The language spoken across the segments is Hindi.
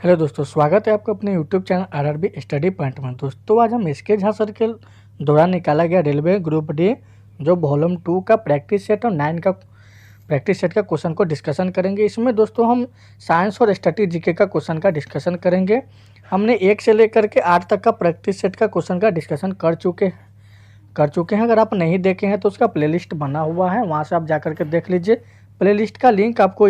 हेलो दोस्तों, स्वागत है आपका अपने YouTube channel RRB study point में। दोस्तों आज हम इसके झा सर के दौरान निकाला गया रेलवे ग्रुप डी जो वॉल्यूम 2 का प्रैक्टिस सेट और 9 का प्रैक्टिस सेट का क्वेश्चन को डिस्कशन करेंगे। इसमें दोस्तों हम साइंस और स्टैटिक जीके का क्वेश्चन का डिस्कशन करेंगे। हमने 1 से लेकर के 8 तक का प्रैक्टिस सेट का क्वेश्चन का डिस्कशन कर चुके हैं। अगर आप नहीं देखे हैं तो उसका प्लेलिस्ट बना हुआ है, वहाँ से आप जा कर के देख लीजिए। प्लेलिस्ट का लिंक आपको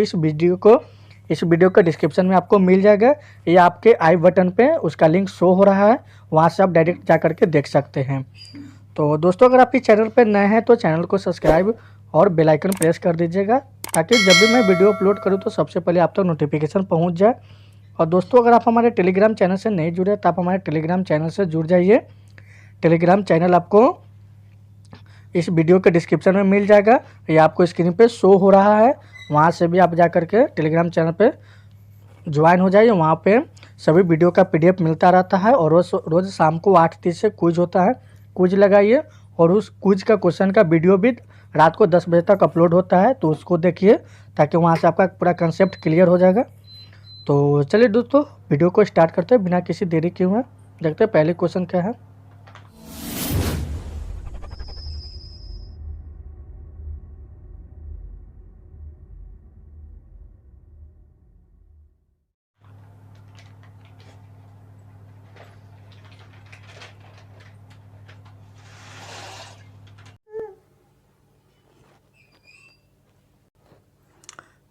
इस वीडियो का डिस्क्रिप्शन में आपको मिल जाएगा, या आपके आई बटन पे उसका लिंक शो हो रहा है, वहाँ से आप डायरेक्ट जा कर के देख सकते हैं। तो दोस्तों अगर आप इस चैनल पर नए हैं तो चैनल को सब्सक्राइब और बेल आइकन प्रेस कर दीजिएगा, ताकि जब भी मैं वीडियो अपलोड करूँ तो सबसे पहले आप तक नोटिफिकेशन पहुँच जाए। और दोस्तों अगर आप हमारे टेलीग्राम चैनल से नहीं जुड़े तो आप हमारे टेलीग्राम चैनल से जुड़ जाइए। टेलीग्राम चैनल आपको इस वीडियो के डिस्क्रिप्शन में मिल जाएगा, या आपको स्क्रीन पे शो हो रहा है, वहाँ से भी आप जा कर के टेलीग्राम चैनल पे ज्वाइन हो जाइए। वहाँ पे सभी वीडियो का PDF मिलता रहता है, और रोज़ शाम को 8:30 से क्विज होता है, क्विज लगाइए। और उस क्विज का क्वेश्चन का वीडियो भी रात को 10 बजे तक अपलोड होता है, तो उसको देखिए, ताकि वहाँ से आपका पूरा कंसेप्ट क्लियर हो जाएगा। तो चलिए दोस्तों वीडियो को स्टार्ट करते हैं बिना किसी देरी के हुए। देखते हैं पहले क्वेश्चन क्या है।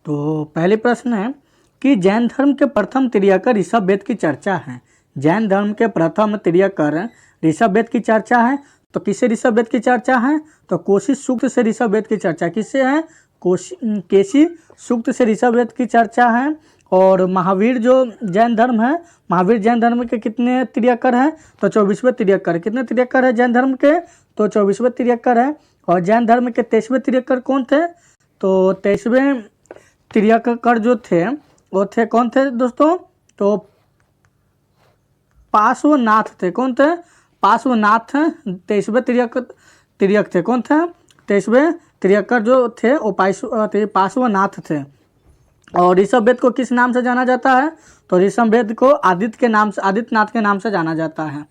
तो पहले प्रश्न है कि जैन धर्म के प्रथम तीर्थंकर ऋषभवेद की चर्चा है। जैन धर्म के प्रथम तीर्थंकर ऋषभवेद की चर्चा है। तो किससे ऋषभवेद की चर्चा है? तो कोशी सूक्त से ऋषभवेद की चर्चा किससे है? केसी सूक्त से ऋषभवेद की चर्चा है। और महावीर जो जैन धर्म है, महावीर जैन धर्म के कितने तीर्थंकर हैं? तो 24वें तीर्थंकर। कितने तीर्थंकर है जैन धर्म के? तो 24वें तीर्थंकर है। और जैन धर्म के 23वें तीर्थंकर कौन थे? तो 23वें तीर्थंकर जो थे वो थे कौन थे दोस्तों? तो पार्श्वनाथ थे। कौन थे? पार्श्वनाथ 23वें तीर्थंकर थे। कौन थे? 23वें तीर्थंकर जो थे वो पार्श्वनाथ थे। और ऋषभवेद को किस नाम से जाना जाता है? तो ऋषभवेद को आदित्यनाथ के नाम से जाना जाता है।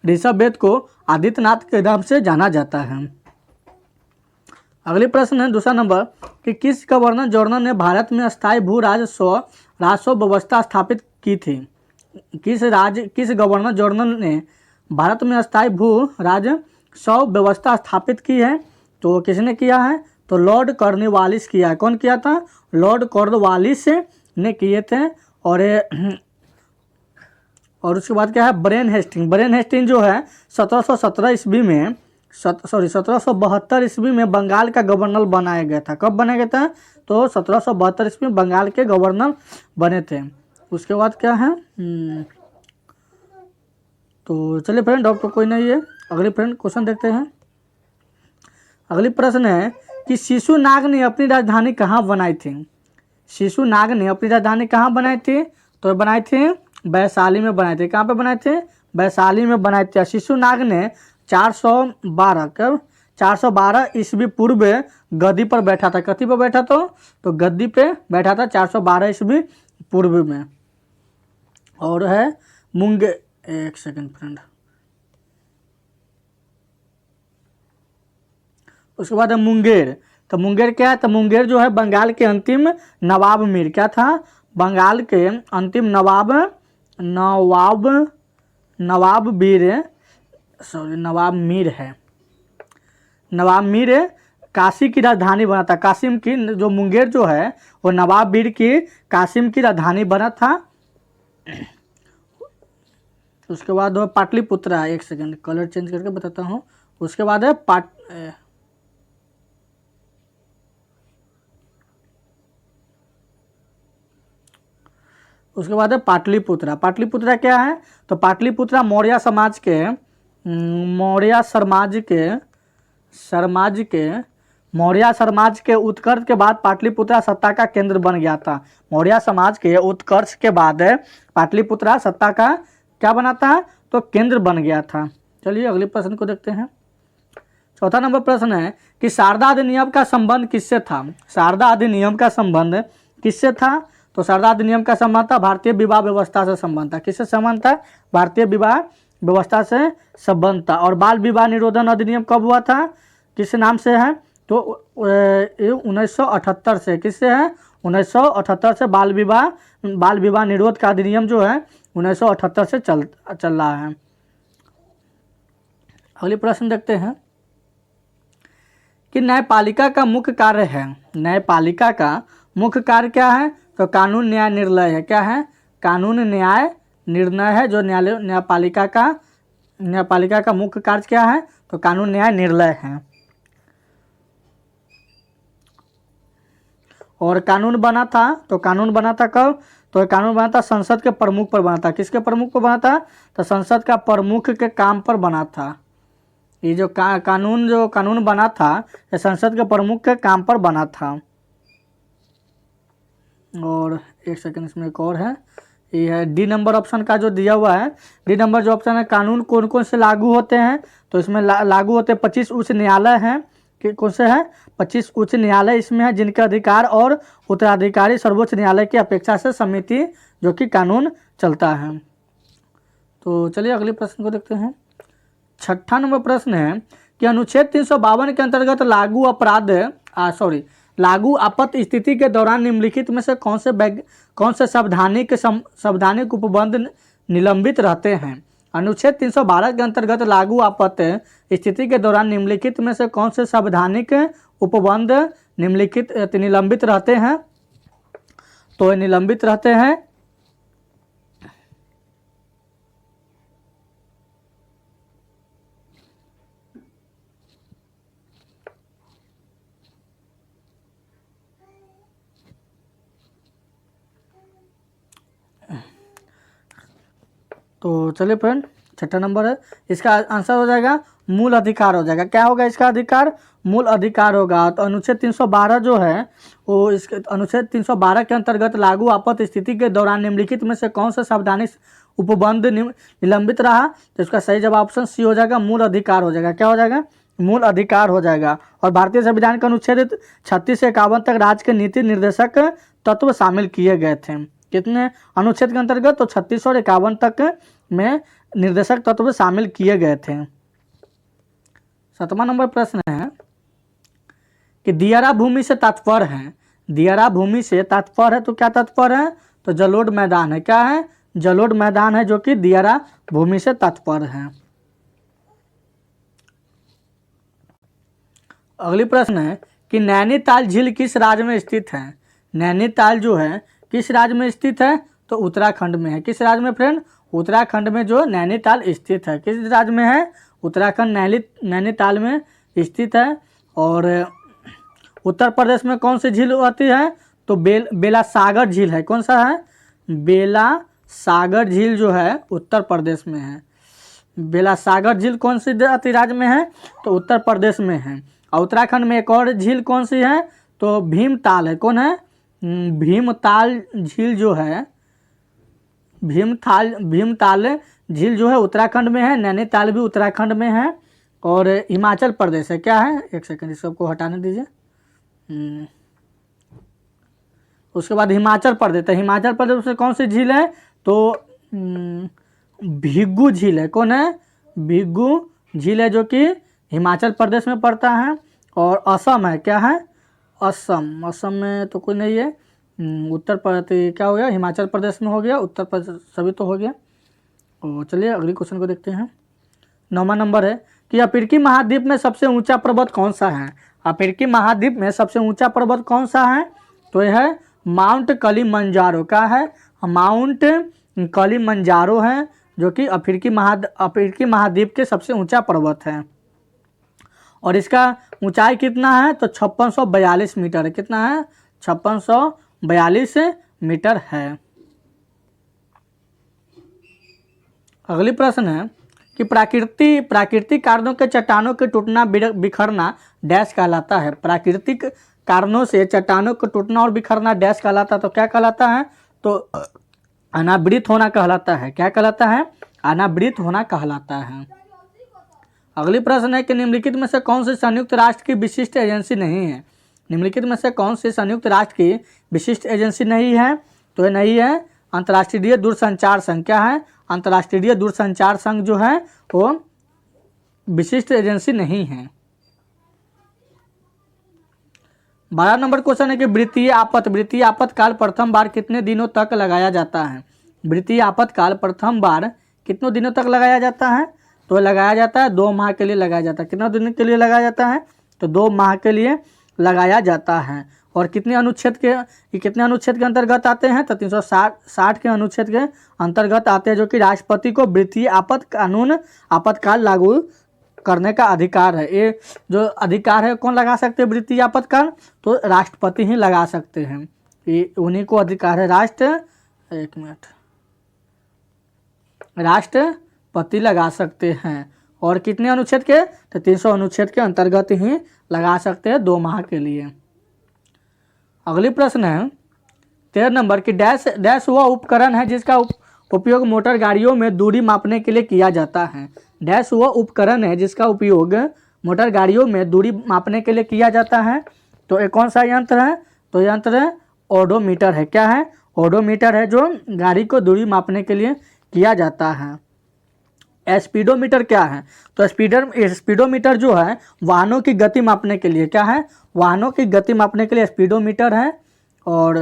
ऋषभवेद को आदित्यनाथ के नाम से जाना जाता है। अगली प्रश्न है दूसरा नंबर कि किस गवर्नर जनरल ने भारत में अस्थायी भू राजस्व व्यवस्था स्थापित की थी? किस गवर्नर जनरल ने भारत में अस्थायी भू राजस्व व्यवस्था स्थापित की है? तो किसने किया है? तो लॉर्ड कॉर्नवालिस किया है। कौन किया था? लॉर्ड कॉर्नवालिस ने किए थे। और उसके बाद क्या है? ब्रेन हेस्टिंग जो है 1717 ईस्वी में 1772 ईस्वी में बंगाल का गवर्नर बनाया गया था। कब बनाया गया था? तो 1772 ईस्वी में बंगाल के गवर्नर बने थे। उसके बाद क्या है? तो चलिए फ्रेंड, डॉक्टर कोई नहीं है। अगली फ्रेंड क्वेश्चन देखते हैं। अगली प्रश्न है कि शिशुनाग ने अपनी राजधानी कहाँ बनाई थी? शिशुनाग ने अपनी राजधानी कहाँ बनाई थी? तो बनाई थी वैशाली में बनाई थी। कहाँ पे बनाए थे? वैशाली में बनाए थे। शिशुनाग ने 412 ईस्वी पूर्व गद्दी पर बैठा था। कथी पर बैठा था? तो गद्दी पे बैठा था 412 ईस्वी पूर्व में। और है मुंगेर। एक सेकंड फ्रेंड। उसके बाद है मुंगेर। तो मुंगेर क्या है? तो मुंगेर जो है बंगाल के अंतिम नवाब मीर क्या था? बंगाल के अंतिम नवाब मीर है। नवाब मीर काशी की राजधानी बना था। कासिम की जो मुंगेर जो है वो नवाब मीर की कासिम की राजधानी बना था। उसके बाद वो पाटलिपुत्रा। एक सेकंड कलर चेंज करके बताता हूँ। उसके बाद है पाटलिपुत्रा। पाटलिपुत्रा क्या है? तो पाटलिपुत्रा मौर्य समाज के उत्कर्ष के बाद पाटलिपुत्रा सत्ता का केंद्र बन गया था। मौर्य समाज के उत्कर्ष के बाद पाटलिपुत्रा सत्ता का क्या बना था? तो केंद्र बन गया था। चलिए अगले प्रश्न को देखते हैं। चौथा नंबर प्रश्न है कि शारदा अधिनियम का संबंध किससे था? शारदा अधिनियम का संबंध किससे था? तो सरदा अधिनियम का संबंध था भारतीय विवाह व्यवस्था से संबंध था। किससे संबंध था? भारतीय विवाह व्यवस्था से संबंध था। और बाल विवाह निरोधन अधिनियम कब हुआ था? किस नाम से है? तो 1978 से। किससे है? 1978 से बाल विवाह निरोध का अधिनियम जो है 1978 से चल रहा है। अगली प्रश्न देखते हैं कि न्यायपालिका का मुख्य कार्य है। न्यायपालिका का मुख्य कार्य क्या है? तो कानून न्याय निर्णय है। क्या है? कानून न्याय निर्णय है। जो न्यायपालिका का मुख्य कार्य क्या है? तो कानून न्याय निर्णय है। और कानून बना था, तो कानून बना था कब? तो कानून बना था संसद के प्रमुख पर बना था। किसके प्रमुख पर बना था? तो संसद का प्रमुख के काम पर बना था। ये जो कानून बना था ये संसद के प्रमुख के काम पर बना था। और एक सेकंड, इसमें एक और है, ये है डी नंबर ऑप्शन का जो दिया हुआ है। डी नंबर जो ऑप्शन है, कानून कौन कौन से लागू होते हैं? तो इसमें लागू होते 25 उच्च न्यायालय हैं। कि कौन से है? 25 उच्च न्यायालय इसमें है, जिनके अधिकार और उत्तराधिकारी सर्वोच्च न्यायालय की अपेक्षा से समिति जो कि कानून चलता है। तो चलिए अगले प्रश्न को देखते हैं। 6ठा नंबर प्रश्न है कि अनुच्छेद 352 के अंतर्गत लागू आपात स्थिति के दौरान निम्नलिखित में से कौन से संवैधानिक उपबंध निलंबित रहते हैं? अनुच्छेद 312 के अंतर्गत लागू आपात स्थिति के दौरान निम्नलिखित में से कौन से संवैधानिक उपबंध निलंबित रहते हैं? तो निलंबित रहते हैं तो चलिए फ्रेंड, 6ठा नंबर है, इसका आंसर हो जाएगा मूल अधिकार हो जाएगा। क्या होगा इसका अधिकार? मूल अधिकार होगा। तो अनुच्छेद 312 जो है वो इसके अनुच्छेद 312 के अंतर्गत लागू आपात स्थिति के दौरान निम्नलिखित में से कौन सा संवैधानिक उपबंध निलंबित रहा? तो इसका सही जवाब ऑप्शन सी हो जाएगा, मूल अधिकार हो जाएगा। क्या हो जाएगा? मूल अधिकार हो जाएगा। और भारतीय संविधान के अनुच्छेद 36 से 51 तक राज्य के नीति निर्देशक तत्व शामिल किए गए थे। कितने अनुच्छेद के अंतर्गत? तो 36 और 51 तक में निर्देशक तत्व शामिल किए गए थे। 7वां नंबर प्रश्न है कि दियारा भूमि से तात्पर्य है। दियारा भूमि से तात्पर्य है, तो क्या तात्पर्य है? तो जलोढ़ मैदान है। क्या है? जलोढ़ मैदान है जो कि दियारा भूमि से तात्पर्य है। अगली प्रश्न है कि नैनीताल झील किस राज्य में स्थित है? नैनीताल जो है किस राज्य में स्थित है? तो उत्तराखंड में है। किस राज्य में फ्रेंड? उत्तराखंड में जो नैनीताल स्थित है। किस राज्य में है? उत्तराखंड नैनीताल में स्थित है। और उत्तर प्रदेश में कौन सी झील आती है? तो बेला सागर झील है। कौन सा है? बेला सागर झील जो है उत्तर प्रदेश में है। बेला सागर झील कौन सी राज्य में है? तो उत्तर प्रदेश में है। और उत्तराखंड में एक और झील कौन सी है? तो भीमताल है। कौन है? भीमताल झील जो है, भीमताल झील जो है उत्तराखंड में है। नैनीताल भी उत्तराखंड में है। और हिमाचल प्रदेश है। क्या है? एक सेकंड, इस सबको हटाने दीजिए। उसके बाद हिमाचल प्रदेश है। हिमाचल प्रदेश में कौन सी झील है? तो भिग्गू झील है। कौन है? भिग्गू झील है जो कि हिमाचल प्रदेश में पड़ता है। और असम है। क्या है? असम में तो कोई नहीं है। उत्तर प्रदेश क्या हो गया? हिमाचल प्रदेश में हो गया, उत्तर प्रदेश सभी तो हो गया। और चलिए अगले क्वेश्चन को देखते हैं। 9वां नंबर है कि अफ्रीकी महाद्वीप में सबसे ऊंचा पर्वत कौन सा है? अफ्रीकी महाद्वीप में सबसे ऊंचा पर्वत कौन सा है? तो यह है माउंट किलिमंजारो। क्या है? माउंट किलिमंजारो है जो कि अफ्रीकी महाद्वीप के सबसे ऊंचा पर्वत है। और इसका ऊंचाई कितना है? तो 5642 मीटर है। कितना है? 5642 मीटर है। अगली प्रश्न है कि प्राकृतिक कारणों के चट्टानों के टूटना बिखरना डैश कहलाता है। प्राकृतिक कारणों से चट्टानों को टूटना और बिखरना डैश कहलाता है। तो क्या कहलाता है? तो अनावृत होना कहलाता है। क्या कहलाता है? अनावृत होना कहलाता है। अगली प्रश्न है कि निम्नलिखित में से कौन सी संयुक्त राष्ट्र की विशिष्ट एजेंसी नहीं है? निम्नलिखित में से कौन सी संयुक्त राष्ट्र की विशिष्ट एजेंसी नहीं है? तो ये नहीं है। अंतर्राष्ट्रीय दूरसंचार संघ क्या है? अंतर्राष्ट्रीय दूरसंचार संघ जो है वो विशिष्ट एजेंसी नहीं है। 12 नंबर क्वेश्चन है कि वित्तीय आपातकाल प्रथम बार कितने दिनों तक लगाया जाता है? वित्तीय आपातकाल प्रथम बार कितने दिनों तक लगाया जाता है? तो लगाया जाता है 2 माह के लिए लगाया जाता है। कितना दिन के लिए लगाया जाता है? तो 2 माह के लिए लगाया जाता है। और कितने अनुच्छेद के अंतर्गत आते हैं? तो 360 के अनुच्छेद के अंतर्गत आते हैं, जो कि राष्ट्रपति को वित्तीय आपातकाल लागू करने का अधिकार है। ये जो अधिकार है कौन लगा सकते हैं वित्तीय आपातकाल? तो राष्ट्रपति ही लगा सकते हैं। ये उन्हीं को अधिकार है। राष्ट्रपति लगा सकते हैं। और कितने अनुच्छेद के? तो 300 अनुच्छेद के अंतर्गत ही लगा सकते हैं 2 माह के लिए। अगली प्रश्न है 13 नंबर की डैश वह उपकरण है जिसका उपयोग मोटर गाड़ियों में दूरी मापने के लिए किया जाता है। डैश वह उपकरण है जिसका उपयोग मोटर गाड़ियों में दूरी मापने के लिए किया जाता है। तो ये कौन सा यंत्र है? तो यंत्र ओडोमीटर है। क्या है? ओडोमीटर है, जो गाड़ी को दूरी मापने के लिए किया जाता है। स्पीडोमीटर क्या है? तो स्पीडोमीटर जो है वाहनों की गति मापने के लिए क्या है? वाहनों की गति मापने के लिए स्पीडोमीटर है। और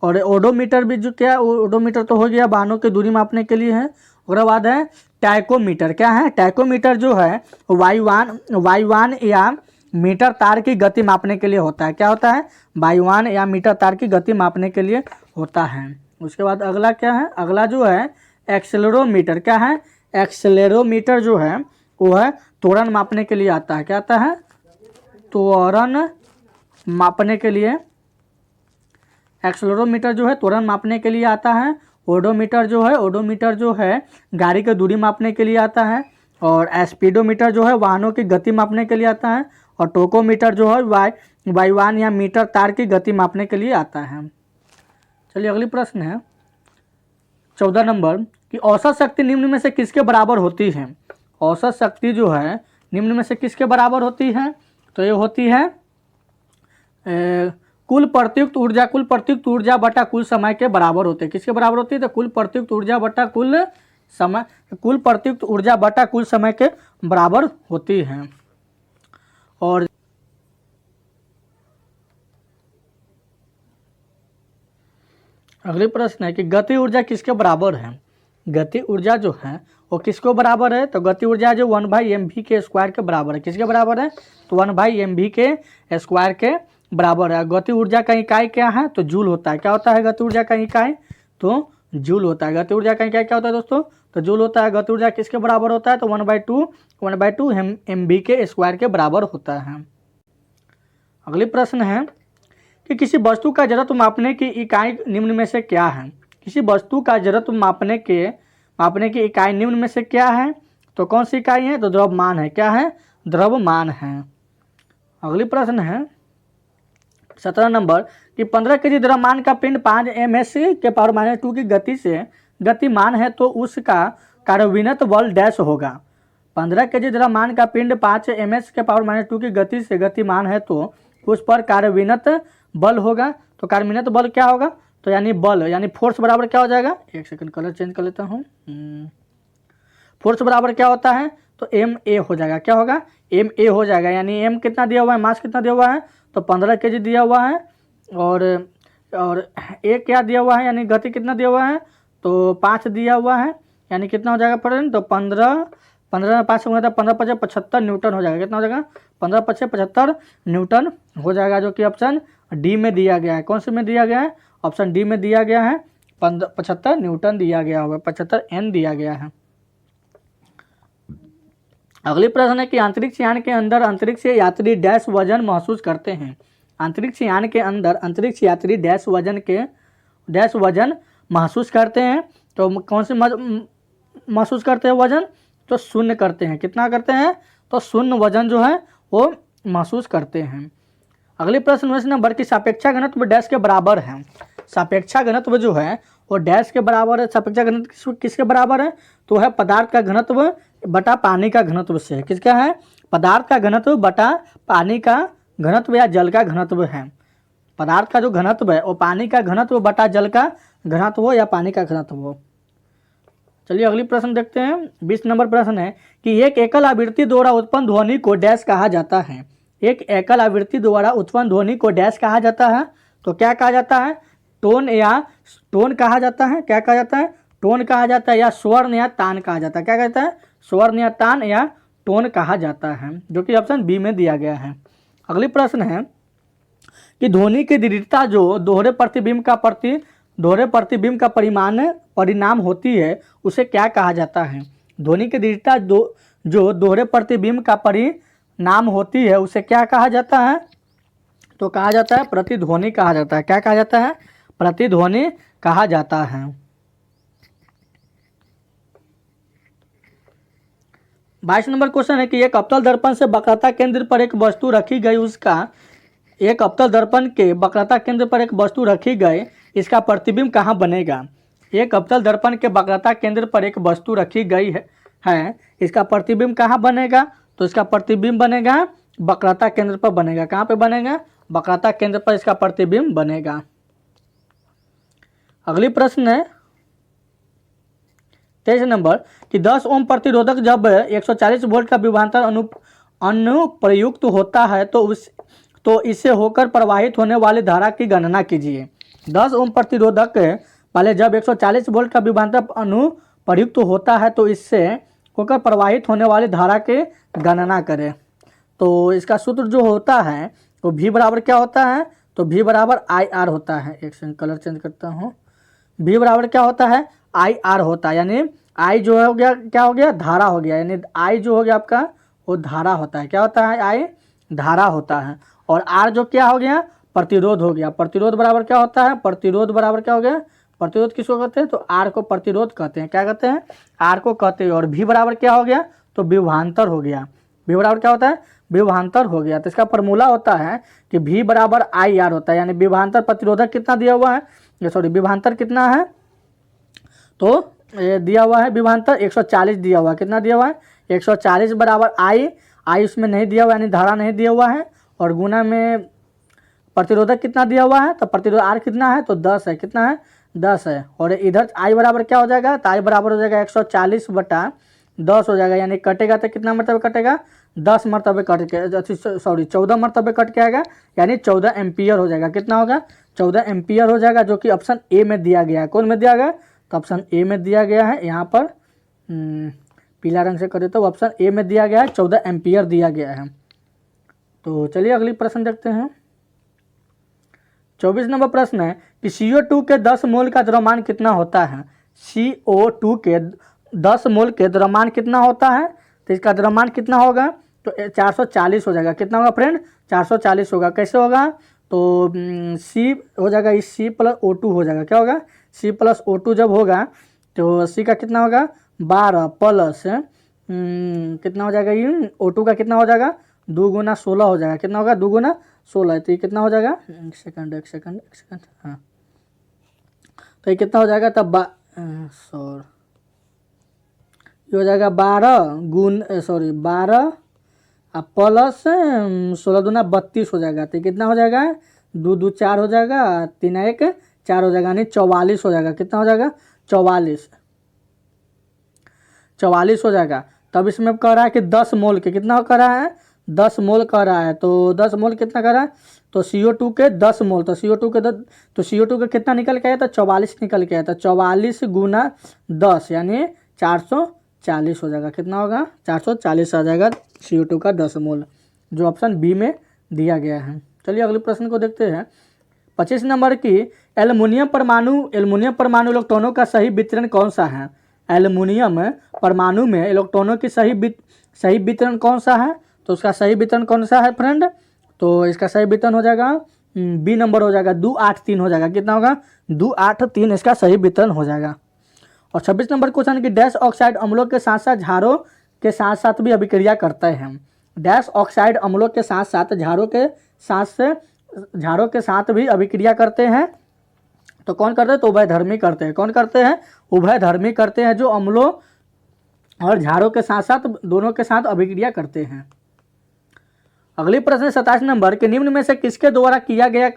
ओडोमीटर भी जो क्या, ओडोमीटर तो हो गया वाहनों की दूरी मापने के लिए है। उसके बाद है टैकोमीटर। क्या है? टैकोमीटर जो है वायुयान या मीटर तार की गति मापने के लिए होता है। क्या होता है? वायुयान या मीटर तार की गति मापने के लिए होता है। उसके बाद अगला क्या है? अगला जो है एक्सेलेरोमीटर। क्या है? एक्सेलेरोमीटर जो है वो है त्वरण मापने के लिए आता है। क्या आता है? त्वरण मापने के लिए एक्सेलेरोमीटर जो है त्वरण मापने के लिए आता है। ओडोमीटर जो है गाड़ी की दूरी मापने के लिए आता है। और स्पीडोमीटर जो है वाहनों की गति मापने के लिए आता है। और टोकोमीटर जो है वायुयान या मीटर तार की गति मापने के लिए आता है। चलिए अगली प्रश्न है 14 नंबर कि औसत शक्ति निम्न में से किसके बराबर होती है? औसत शक्ति जो है निम्न में से किसके बराबर होती है? तो ये होती है कुल प्रत्युक्त ऊर्जा बटा कुल समय के बराबर होते हैं। किसके बराबर होती है? तो कुल प्रत्युक्त ऊर्जा बटा कुल समय के बराबर होती है। और अगली प्रश्न है कि गति ऊर्जा किसके बराबर है? गति ऊर्जा जो है वो किसको बराबर है? तो गति ऊर्जा जो 1/mv के स्क्वायर के बराबर है। किसके बराबर है? तो 1/mv के स्क्वायर के बराबर है। गति ऊर्जा का इकाई क्या है? तो जूल होता है। क्या होता है गति ऊर्जा का इकाई? तो जूल होता है। गति ऊर्जा का इकाई क्या होता है दोस्तों? तो जूल होता है। गति ऊर्जा किसके बराबर होता है? तो 1/2 mv के स्क्वायर के बराबर होता है। अगली प्रश्न है कि किसी वस्तु का जड़त्व मापने की इकाई निम्न में से क्या है? किसी वस्तु का जड़त्व मापने की इकाई निम्न में से क्या है? तो कौन सी इकाई है? तो द्रव्यमान है। क्या है? द्रव्यमान है। अगली प्रश्न है 17 नंबर कि 15 kg द्रव्यमान का पिंड 5 ms के पावर -2 की गति से गतिमान है तो उसका कार्यान्वित बल डैश होगा। 15 kg द्रव्यमान का पिंड 5 ms के पावर -2 की गति से गतिमान है तो उस पर कार्यान्वित बल होगा। तो कार्यान्वित बल क्या होगा? तो यानी फोर्स बराबर क्या हो जाएगा? एक सेकंड कलर चेंज कर लेता हूँ। फोर्स बराबर क्या होता है? तो ma हो जाएगा। क्या होगा? ma हो जाएगा। यानी m कितना दिया हुआ है? मास कितना दिया हुआ है? तो 15 kg दिया हुआ है। और a क्या दिया हुआ है? यानी गति कितना दिया हुआ है? तो 5 दिया हुआ है। यानी कितना हो जाएगा फ्रेंड? तो 15 में 5 होगा तो 15×5 = 75 न्यूटन हो जाएगा। कितना हो जाएगा? 15×5 = 75 न्यूटन हो जाएगा, जो कि ऑप्शन डी में दिया गया है। कौन से में दिया गया है? ऑप्शन डी में दिया गया है। 75 न्यूटन दिया गया होगा, 75 N दिया गया है। अगली प्रश्न है कि अंतरिक्ष यान के अंदर अंतरिक्ष यात्री डैश वजन महसूस करते हैं। अंतरिक्ष यान के अंदर अंतरिक्ष यात्री डैश वजन महसूस करते हैं। तो कौन से महसूस करते हैं वजन? तो शून्य करते हैं। कितना करते हैं? तो शून्य वजन जो है वो महसूस करते हैं। अगली प्रश्न 19 नंबर की सापेक्षा घनत्व डैश के बराबर है। सापेक्षा घनत्व जो है वो डैश के बराबर है। सापेक्षा घनत्व किसके बराबर है? तो है पदार्थ का घनत्व बटा पानी का घनत्व से। किसका है? पदार्थ का घनत्व बटा पानी का घनत्व या जल का घनत्व है। पदार्थ का जो घनत्व है वो पानी का घनत्व बटा जल का घनत्व हो या पानी का घनत्व हो। चलिए अगली प्रश्न देखते हैं। 20 नंबर प्रश्न है कि एक एकल आवृत्ति द्वारा उत्पन्न ध्वनि को डैश कहा जाता है। एक एकल आवृत्ति द्वारा उत्पन्न ध्वनि को डैश कहा जाता है। तो क्या कहा जाता है? टोन या टोन कहा जाता है। क्या कहा जाता है? टोन कहा जाता है, या स्वर्ण या तान कहा जाता है। क्या कहता है? स्वर्ण या तान या टोन कहा जाता है, जो कि ऑप्शन बी में दिया गया है। अगली प्रश्न है कि ध्वनि की दृढ़ता जो दोहरे प्रतिबिंब का परिणाम होती है उसे क्या कहा जाता है? ध्वनि की दृढ़ता जो दोहरे प्रतिबिंब का परिणाम होती है उसे क्या कहा जाता है? तो कहा जाता है प्रतिध्वनि कहा जाता है। क्या कहा जाता है? प्रतिध्वनि कहा जाता है। 22 नंबर क्वेश्चन है कि एक अवतल दर्पण से वक्रता केंद्र पर एक वस्तु रखी गई, एक अवतल दर्पण के वक्रता केंद्र पर एक वस्तु रखी गई, इसका प्रतिबिंब कहाँ बनेगा? एक अवतल दर्पण के वक्रता केंद्र पर एक वस्तु रखी गई है, इसका प्रतिबिंब कहाँ बनेगा? तो इसका प्रतिबिंब बनेगा वक्रता केंद्र पर बनेगा। कहाँ पे बनेगा? वक्रता केंद्र पर इसका प्रतिबिंब बनेगा। अगली प्रश्न है 23 नंबर कि 10 ओम प्रतिरोधक जब 140 वोल्ट का विभवांतर अनुप्रयुक्त होता है तो इससे होकर प्रवाहित होने वाली धारा की गणना कीजिए। 10 ओम प्रतिरोधक पहले जब 140 वोल्ट का विभवांतर अनुप्रयुक्त होता है तो इससे होकर प्रवाहित होने वाली धारा की गणना करें। तो इसका सूत्र जो होता है तो V बराबर क्या होता है? तो V बराबर IR होता है। एक सेकंड कलर चेंज करता हूँ। V बराबर क्या होता है? IR होता है, यानी I जो हो गया क्या हो गया? धारा हो गया, यानी I जो हो गया आपका वो धारा होता है। क्या होता है? I धारा होता है। और R जो क्या हो गया? प्रतिरोध हो गया। प्रतिरोध बराबर क्या होता है? प्रतिरोध बराबर क्या हो गया? प्रतिरोध किसको कहते हैं? तो R को प्रतिरोध कहते हैं। क्या कहते हैं? R को कहते हैं। और V बराबर क्या हो गया? तो विभवांतर हो गया। V बराबर क्या होता है? विभवांतर हो गया। तो इसका फॉर्मूला होता है कि V बराबर IR होता है, यानी विभवांतर प्रतिरोधक कितना दिया हुआ है, सॉरी विभवांतर कितना है? तो दिया हुआ है विभवांतर 140 दिया हुआ है। कितना दिया हुआ है? 140 बराबर I उसमें नहीं दिया हुआ, यानी धारा नहीं दिया हुआ है। और गुना में प्रतिरोधक कितना दिया हुआ है? तो प्रतिरोध R कितना है? तो 10 है। कितना है? 10 है। और इधर I बराबर क्या हो जाएगा? तो I बराबर हो जाएगा 140 बटा 10 हो जाएगा, यानी कटेगा तो कितना मरतबे कटेगा? 10 मरतबे कट के, सॉरी 14 मरतबे कट के आएगा, यानी 14 एम्पियर हो जाएगा। कितना होगा? 14 एम्पियर हो जाएगा, जो कि ऑप्शन ए में दिया गया है। कौन में दिया गया? तो ऑप्शन ए में दिया गया है। यहाँ पर पीला रंग से करे तो ऑप्शन ए में दिया गया है, 14 एम्पियर दिया गया है। तो चलिए अगली प्रश्न देखते हैं। 24 नंबर प्रश्न है कि CO2 के 10 मोल का द्रव्यमान कितना होता है? CO2 के 10 मोल के द्रव्यमान कितना होता है? तो इसका द्रव्यमान कितना होगा? तो 440 हो जाएगा। कितना होगा फ्रेंड? 440 होगा। कैसे होगा? तो C हो जाएगा, इस C प्लस O2 हो जाएगा। क्या होगा? C प्लस O2 जब होगा तो C का कितना होगा? 12 प्लस कितना हो जाएगा? ये O2 का कितना हो जाएगा? 2 गुना 16 हो जाएगा। कितना होगा? 2 गुना 16। तो ये कितना हो जाएगा? एक सेकंड हाँ, तो ये कितना हो जाएगा? तब ये हो जाएगा 12 प्लस 16 दूना 32 हो जाएगा। तो कितना हो जाएगा? 2 2 4 हो जाएगा, 3 1 4 हो जाएगा, यानी 44 हो जाएगा। कितना हो जाएगा? 44 हो जाएगा। तब इसमें कह रहा है कि 10 मोल के कितना कह रहा है? 10 मोल कह रहा है। तो 10 मोल कितना कह रहा है? तो CO2 के 10 मोल, तो CO2 का कितना निकल के आया? तो 44 निकल के आया। तो 44 गुना 10 यानी 440 हो जाएगा। कितना होगा? 440 आ जाएगा CO2 का 10 मोल, जो ऑप्शन बी में दिया गया है। चलिए अगले प्रश्न को देखते हैं। 25 नंबर की एल्युमिनियम परमाणु इलेक्ट्रॉनों का सही वितरण कौन सा है? एल्युमिनियम परमाणु में इलेक्ट्रॉनों की सही वितरण कौन सा है? तो उसका सही वितरण कौन सा है फ्रेंड? तो इसका सही वितरण हो जाएगा बी नंबर हो जाएगा, 283 हो जाएगा। कितना होगा? 283 इसका सही वितरण हो जाएगा। और 26 नंबर क्वेश्चन की डैश ऑक्साइड अम्लों के साथ साथ क्षारों के साथ साथ भी अभिक्रिया करते हैं। डैश ऑक्साइड अम्लों के साथ साथ क्षारों के साथ भी अभिक्रिया करते हैं। तो कौन करते हैं? तो उभयधर्मी करते हैं। कौन करते हैं? उभयधर्मी करते हैं, जो अम्लों और क्षारों के साथ साथ दोनों के साथ अभिक्रिया करते हैं। अगली प्रश्न 27 नंबर के निम्न में से किसके द्वारा किया गया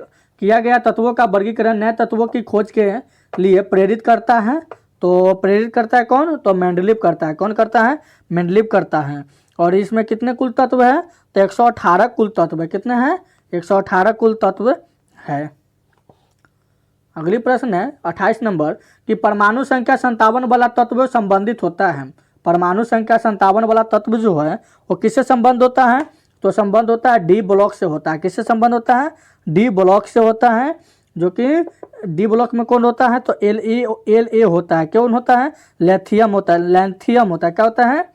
किया गया तत्वों का वर्गीकरण नए तत्वों की खोज के लिए प्रेरित करता है। तो प्रेरित करता है कौन? तो मेंडलीव करता है। कौन करता है? मेंडलीव करता है। और इसमें कितने कुल तत्व है? तो 118 कुल तत्व है। कितने हैं? 118 कुल तत्व है। अगली प्रश्न है 28 नंबर कि परमाणु संख्या 57 वाला तत्व संबंधित होता है। परमाणु संख्या 57 वाला तत्व जो है वो किससे संबंध होता है? तो संबंध होता है डी ब्लॉक से होता है। किससे संबंध होता है? डी ब्लॉक से होता है। जो कि डी ब्लॉक में कौन होता है? तो एल ए होता है। कौन होता है? लिथियम होता है। लैंथियम होता है। क्या होता है?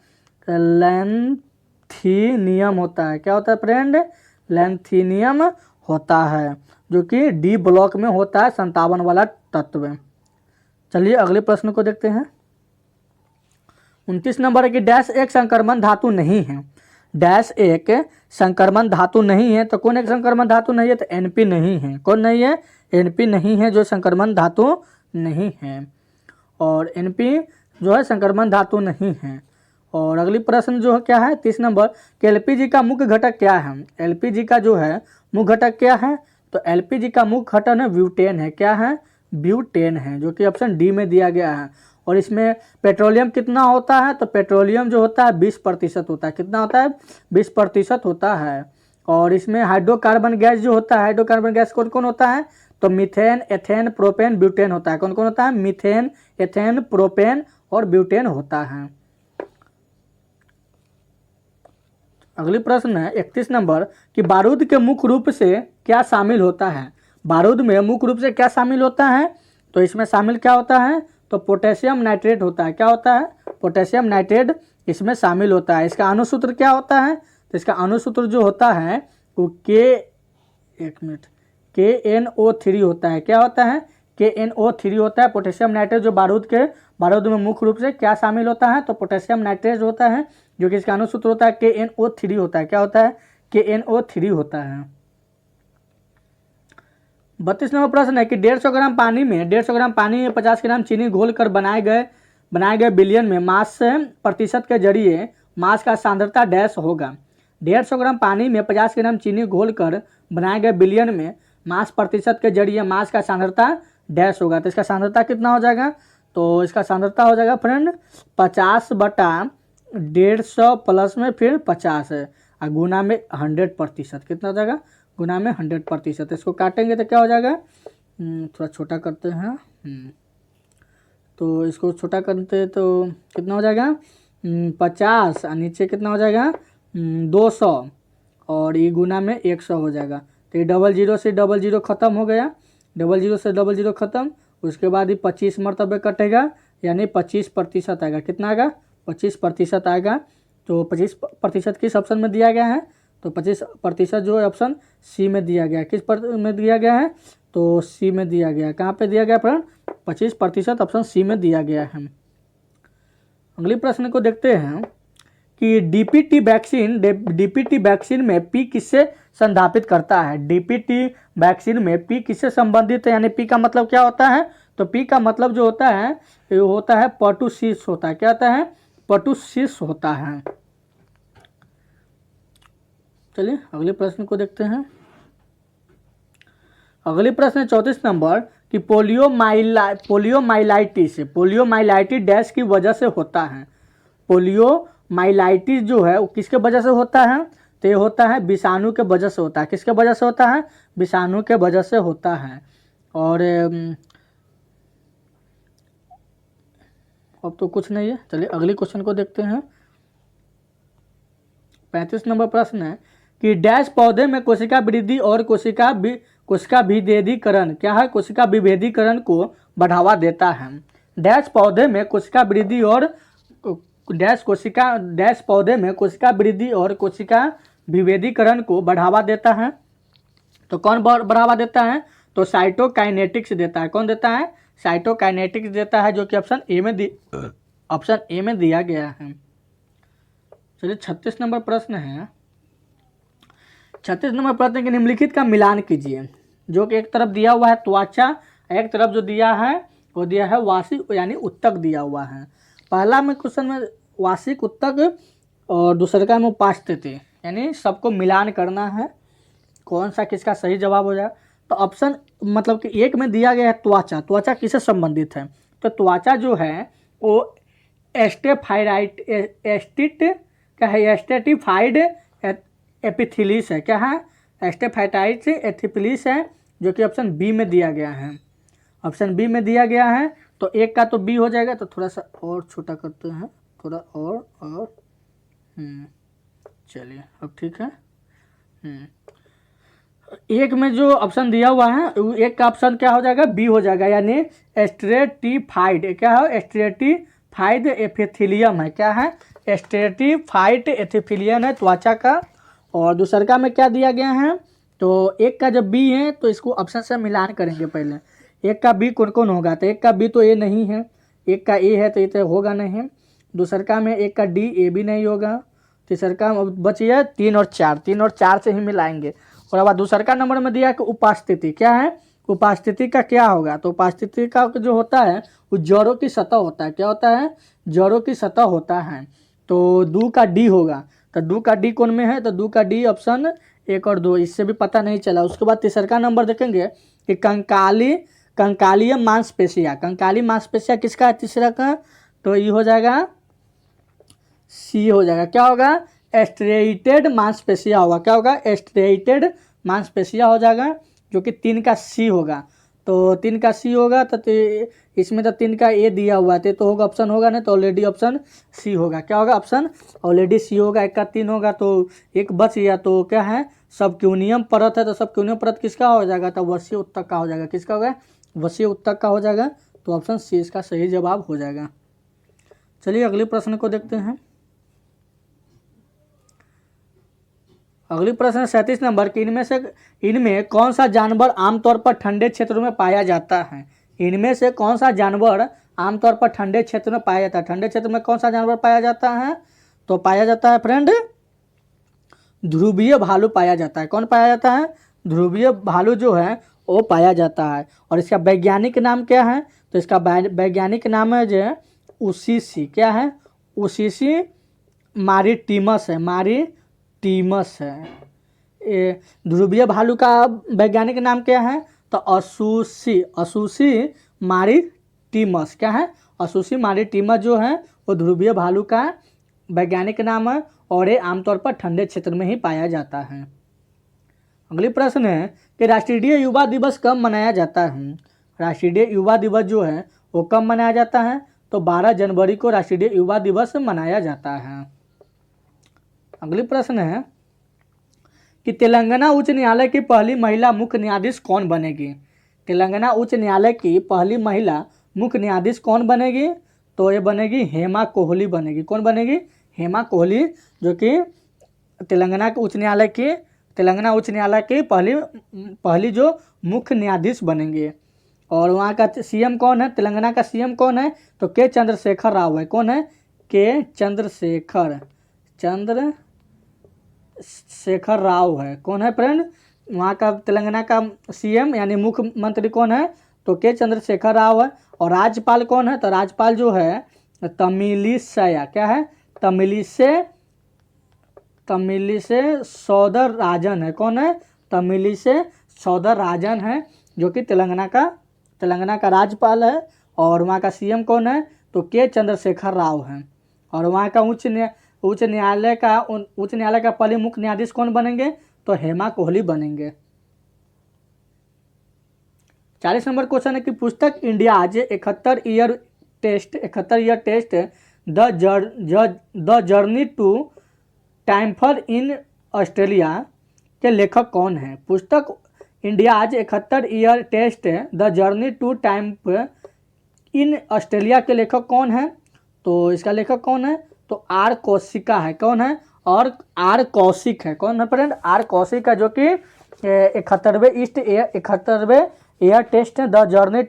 लैंथीनियम होता है। क्या होता है फ्रेंड? लैंथीनियम होता है, जो कि डी ब्लॉक में होता है 57 वाला तत्व। चलिए अगले प्रश्न को देखते हैं। 29 नंबर है कि डैश एक संक्रमण धातु नहीं है। डैश एक संक्रमण धातु नहीं है। तो कौन एक संक्रमण धातु नहीं है? तो एनपी नहीं है। कौन नहीं है? एनपी नहीं है, जो संक्रमण धातु नहीं है। और एनपी जो है संक्रमण धातु नहीं है। और अगली प्रश्न जो है क्या है 30 नंबर कि एलपीजी का मुख्य घटक क्या है? एलपीजी का जो है मुख्य घटक क्या है? तो एलपीजी का मुख्य घटक है ब्यूटेन है। क्या है? ब्यूटेन है, जो कि ऑप्शन डी में दिया गया है। और इसमें पेट्रोलियम कितना होता है? तो पेट्रोलियम जो होता है 20% होता है। कितना होता है? 20% होता है। और इसमें हाइड्रोकार्बन गैस जो होता है, हाइड्रोकार्बन गैस कौन कौन होता है? तो मीथेन, एथेन, प्रोपेन, ब्यूटेन होता है। कौन कौन होता है? मीथेन, एथेन, प्रोपेन और ब्यूटेन होता है। अगली प्रश्न है 31 नंबर कि बारूद के मुख्य रूप से क्या शामिल होता है? बारूद में मुख्य रूप से क्या शामिल होता है? तो इसमें शामिल क्या होता है? तो पोटेशियम नाइट्रेट होता है। क्या होता है? पोटेशियम नाइट्रेट इसमें शामिल होता है। इसका अणुसूत्र क्या होता है? तो इसका अणुसूत्र जो होता है वो KNO3 होता है। क्या होता है? KNO3 होता है। पोटेशियम नाइट्रेट जो बारूद में मुख्य रूप से क्या शामिल होता है? तो पोटेशियम नाइट्रेट होता है, जो कि इसका अणुसूत्र होता है KNO3 होता है। क्या होता है? KNO3 होता है। 32 नंबर प्रश्न है कि 150 ग्राम पानी में 50 ग्राम चीनी घोलकर बनाए गए बिलियन में मास प्रतिशत के जरिए मास का सांद्रता डैश होगा। 150 ग्राम पानी में 50 ग्राम चीनी घोलकर बनाए गए बिलियन में मास प्रतिशत के जरिए मास का सांद्रता डैश होगा। तो इसका सांद्रता कितना हो जाएगा? तो इसका सांद्रता हो जाएगा फ्रेंड 50/150 प्लस में फिर 50 है और गुना में 100%। कितना हो जाएगा? गुना में 100%। इसको काटेंगे तो क्या हो जाएगा? थोड़ा छोटा करते हैं। तो इसको छोटा करते तो कितना हो जाएगा? 50 और नीचे कितना हो जाएगा? 200 और ये गुना में 100 हो जाएगा। तो ये 00 से 00 ख़त्म हो गया। 00 से 00 ख़त्म। उसके बाद ये 25 मरतबे कटेगा, यानी 25% आएगा। कितना आएगा? 25% आएगा। तो 25% किस ऑप्शन में दिया गया है? तो 25% जो है ऑप्शन सी में दिया गया है। किस पर में दिया गया है? तो सी में दिया गया है। कहाँ पे दिया गया फ्रेंड? 25% ऑप्शन सी में दिया गया है। अगले प्रश्न को देखते हैं कि डीपीटी वैक्सीन में पी किससे संधापित करता है? डीपीटी वैक्सीन में पी किससे संबंधित है? यानी पी का मतलब क्या होता है? तो पी का मतलब जो होता है वो होता है पर्टुसिस होता है। क्या होता है? पर्टुसिस होता है। चलिए अगले प्रश्न को देखते हैं। अगले प्रश्न 34 नंबर कि पोलियोमाइलाइटिस डैश की वजह से होता है। पोलियोमाइलाइटिस जो है वो किसके वजह से होता है? तो ये होता है विषाणु के वजह से होता है। किसके वजह से होता है? विषाणु के वजह से होता है। और अब तो कुछ नहीं है। चलिए अगले क्वेश्चन को देखते हैं। 35 नंबर प्रश्न है कि डैश पौधे में कोशिका वृद्धि और कोशिका विभेदीकरण क्या है? कोशिका विभेदीकरण को बढ़ावा देता है। डैश पौधे में कोशिका वृद्धि और कोशिका वृद्धि और कोशिका विभेदीकरण को बढ़ावा देता है। तो कौन बढ़ावा देता है? तो साइटोकाइनेटिक्स देता है। कौन देता है? साइटोकाइनेटिक्स देता है, जो कि ऑप्शन ए में दिया गया है। चलिए 36 नंबर प्रश्न है। 36 नंबर प्रश्न के निम्नलिखित का मिलान कीजिए। जो कि एक तरफ दिया हुआ है त्वचा, एक तरफ जो दिया है वो दिया है वार्षिक यानी उत्तक दिया हुआ है। पहला में क्वेश्चन में वार्षिक उत्तक और दूसरे में उपास्थिति, यानी सबको मिलान करना है। कौन सा किसका सही जवाब हो जाए? तो ऑप्शन मतलब कि एक में दिया गया है त्वचा। त्वचा किससे संबंधित है? तो त्वचा जो है वो एस्टेफाइराइट एस्टिट क्या है, एस्टेटिफाइड एपिथिलिस है। क्या है? एस्टेफाइटाइट एथिपिलिस है, जो कि ऑप्शन बी में दिया गया है। ऑप्शन बी में दिया गया है। तो एक का तो बी हो जाएगा, तो थोड़ा सा और छोटा करते हैं, थोड़ा और चलिए अब ठीक है। एक में जो ऑप्शन दिया हुआ है एक का ऑप्शन क्या हो जाएगा? बी हो जाएगा, यानी एस्ट्रेटिफाइड। क्या है? एस्ट्रेटिफाइड एपिथेलियम है। क्या है? एस्ट्रेटिफाइड एपिथेलियम है त्वचा का। और दूसरा में क्या दिया गया है? तो एक का जब बी है तो इसको ऑप्शन से मिलान करेंगे पहले। एक का बी कौन कौन होगा? तो एक का बी तो ए नहीं है, एक का ए है तो ये तो होगा नहीं। दूसरा में एक का डी, ए भी नहीं होगा। तीसरा में बच गया 3 और 4, 3 और 4 से ही मिलाएंगे। और बाद दूसरा नंबर में दिया कि उपस्थिति। क्या है? उपस्थिति का क्या होगा? तो उपस्थिति का जो होता है वो जड़ों की सतह होता है। क्या होता है? जड़ों की सतह होता है। तो 2 का डी होगा। तो 2 का डी कौन में है? तो 2 का डी ऑप्शन 1 और 2, इससे भी पता नहीं चला। उसके बाद तीसरा नंबर देखेंगे कि कंकालीय मांसपेशिया। कंकाली मांसपेशिया किसका है तीसरा का? तो ये हो जाएगा सी हो जाएगा। क्या होगा? एस्ट्रेटेड मांसपेशिया होगा। क्या होगा? एस्ट्रेटेड मांसपेशिया हो जाएगा, जो कि 3 का सी होगा। तो 3 का सी होगा तो इसमें तो 3 का ए दिया हुआ है तो होगा ऑप्शन होगा ना, तो ऑलरेडी ऑप्शन सी होगा। क्या होगा? ऑप्शन ऑलरेडी सी होगा। 1 का 3 होगा तो एक बच गया। तो क्या है? सबक्यूनियम परत है, तो सबक्यूनियम परत किसका हो जाएगा? तो वसीय उत्तक का हो जाएगा। किसका होगा? वसीय उत्तक का हो जाएगा। तो ऑप्शन सी इसका सही जवाब हो जाएगा। चलिए अगले प्रश्न को देखते हैं। अगली प्रश्न 37 नंबर की, इनमें कौन सा जानवर आमतौर पर ठंडे क्षेत्रों में पाया जाता है? इनमें से कौन सा जानवर आमतौर पर ठंडे क्षेत्र में पाया जाता है? ठंडे क्षेत्र में कौन सा जानवर पाया जाता है? तो पाया जाता है फ्रेंड ध्रुवीय भालू पाया जाता है। कौन पाया जाता है? ध्रुवीय भालू जो है वो पाया जाता है। और इसका वैज्ञानिक नाम क्या है? तो इसका वैज्ञानिक नाम है जो उसीसी। क्या है? उसीसी मारीटिमस है। मारीटिमस है। ध्रुवीय भालू का वैज्ञानिक नाम क्या है? तो असूसी मारीटिमस। क्या है? असूसी मारीटिमस जो है वो ध्रुवीय भालू का वैज्ञानिक नाम है, और ये आमतौर पर ठंडे क्षेत्र में ही पाया जाता है। अगली प्रश्न है कि राष्ट्रीय युवा दिवस कब मनाया जाता है? राष्ट्रीय युवा दिवस जो है वो कब मनाया जाता है? तो 12 जनवरी को राष्ट्रीय युवा दिवस मनाया जाता है। अगली प्रश्न है कि तेलंगाना उच्च न्यायालय की पहली महिला मुख्य न्यायाधीश कौन बनेगी? तेलंगाना उच्च न्यायालय की पहली महिला मुख्य न्यायाधीश कौन बनेगी? तो ये बनेगी हेमा कोहली बनेगी। कौन बनेगी? हेमा कोहली, जो कि तेलंगाना उच्च न्यायालय की पहली जो मुख्य न्यायाधीश बनेंगे। और वहाँ का सीएम कौन है? तेलंगाना का सीएम कौन है? तो के चंद्रशेखर राव है। कौन है? के चंद्रशेखर राव है। कौन है फ्रेंड? वहाँ का तेलंगाना का सीएम यानी मुख्यमंत्री कौन है? तो के चंद्रशेखर राव है। और राज्यपाल कौन है? तो राज्यपाल जो है तमिलिसै। क्या है? तमिलिसै सौंदरराजन है। कौन है? तमिलिसै सौंदरराजन है, जो कि तेलंगाना का राज्यपाल है। और वहाँ का सीएम कौन है? तो के चंद्रशेखर राव है। और वहाँ का उच्च न्यायालय का पहले मुख्य न्यायाधीश कौन बनेंगे? तो हेमा कोहली बनेंगे। 40 नंबर क्वेश्चन है कि पुस्तक India's 71 year test the journey to triumph in Australia के लेखक कौन है? पुस्तक India's 71 year test the journey to triumph in Australia के लेखक कौन है? तो इसका लेखक कौन है? तो आर कौशिका है। कौन है? और आर कौशिक है। कौन है फ्रेंड? आर कौशिक है, जो कि 71वें year test the journey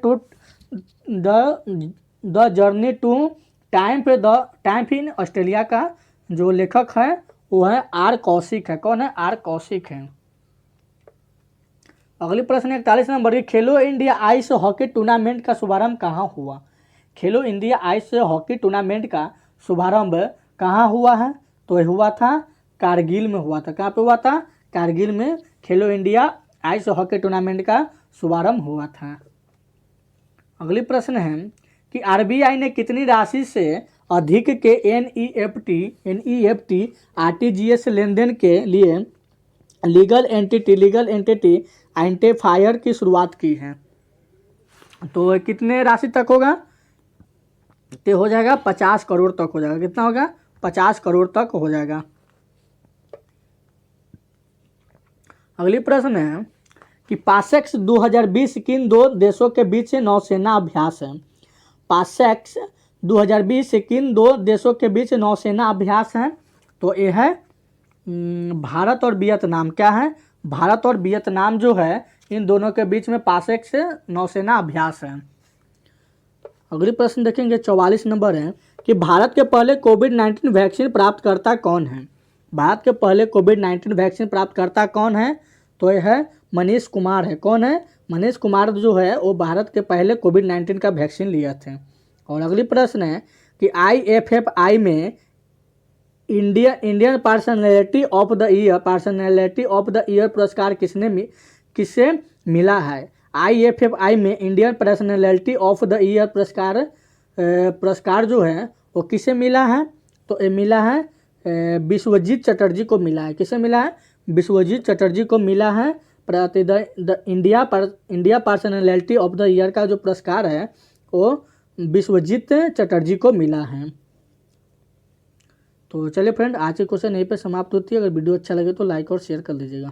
to triumph in Australia का जो लेखक है वो है आर कौशिक है। कौन है? आर कौशिक है। अगली प्रश्न 41 नंबर की, खेलो इंडिया आइस हॉकी टूर्नामेंट का शुभारंभ कहाँ हुआ? खेलो इंडिया आइस हॉकी टूर्नामेंट का शुभारंभ कहाँ हुआ है? तो हुआ था कारगिल में हुआ था। कहाँ पे हुआ था? कारगिल में खेलो इंडिया आइस हॉकी टूर्नामेंट का शुभारंभ हुआ था। अगली प्रश्न है कि आरबीआई ने कितनी राशि से अधिक के एनईएफटी आरटीजीएस लेन देन के लिए लीगल एंटिटी आइडेंटिफायर की शुरुआत की है? तो कितने राशि तक होगा? तो हो जाएगा 50 करोड़ तक हो जाएगा। कितना होगा? 50 करोड़ तक हो जाएगा। अगली प्रश्न है कि पासेक्स 2020 किन दो देशों के बीच नौसेना अभ्यास है? पासेक्स 2020 किन दो देशों के बीच नौसेना अभ्यास है? तो ये है भारत और वियतनाम। क्या है? भारत और वियतनाम जो है इन दोनों के बीच में पासेक्स नौसेना अभ्यास है। अगली प्रश्न देखेंगे 44 नंबर है कि भारत के पहले कोविड-19 वैक्सीन प्राप्तकर्ता कौन है? भारत के पहले कोविड-19 वैक्सीन प्राप्तकर्ता कौन है? तो यह है मनीष कुमार है। कौन है? मनीष कुमार जो है वो भारत के पहले कोविड-19 का वैक्सीन लिए थे। और अगली प्रश्न है कि IFFI में Indian personality of the year पुरस्कार किसे मिला है? IFFI में Indian personality of the year पुरस्कार जो है वो किसे मिला है? तो ये मिला है विश्वजीत चटर्जी को मिला है। किसे मिला है? विश्वजीत चटर्जी को मिला है। India personality of the year का जो पुरस्कार है वो विश्वजीत चटर्जी को मिला है। तो चलिए फ्रेंड, आज के क्वेश्चन यहीं पे समाप्त होती है। अगर वीडियो अच्छा लगे तो लाइक और शेयर कर दीजिएगा।